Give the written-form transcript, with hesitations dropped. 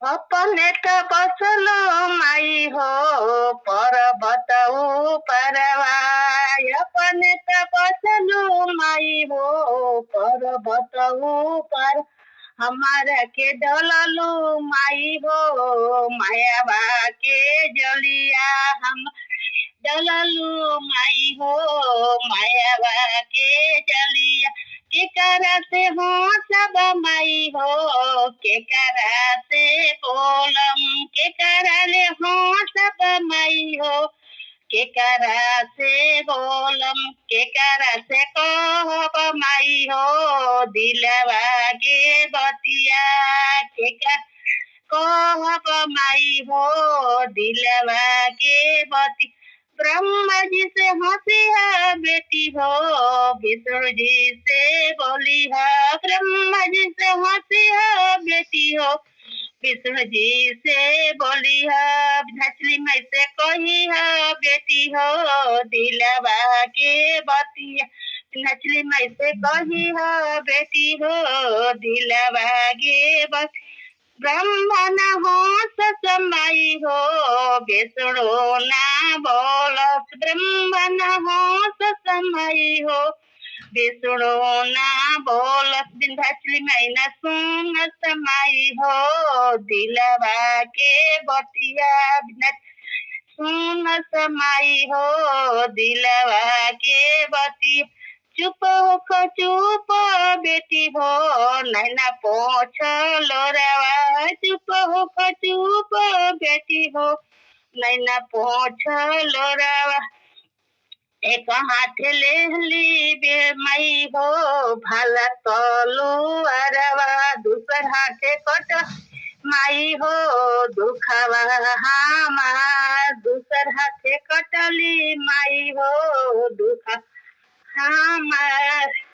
अपने त बसलो माई हो पर्वत परवा। अपने त बसलो माई हो पर्वत पर हमारा के डललो माई हो मायावा के जलिया। हम डललो माई हो मायावा के जलिया। के करा से हो सब माई हो के करा से बोलम। के करा ले हो सब माई हो के करा से बोलम। के करा से कहब माई हो दिलवा के बतिया। के कहब माई हो दिलवा के बतिया। ब्रह्मा जी से हंसिया बेटी हो विष्णु जी से बोली है। ब्रह्मा जी से हंसिया बेटी हो विष्णु जी से बोली है। धचली में से कही है बेटी हो दिलवा के बतिया। नचली में से कही है बेटी हो दिलवा के बतिया। ब्रह्मण हो समाई हो विष्णु ना बोलस। ब्रह्मण हो समाई हो विष्णु ना बोलस। विंध्याचली मैना सुन समाई हो दिलवा के बतिया। सुन समाई हो दिलवा के बतिया। चुप हो चुप बेटी हो नैना पोछ लोरावा। चुप हो चुप बेटी हो नैना पोछ लोरावा। एक हाथ ले ली बेमई हो भाला तलू अरवा। दूसर हाथे कट माई हो दुखवा हमार। दूसर हाथे कटली माई हो दुख हमार।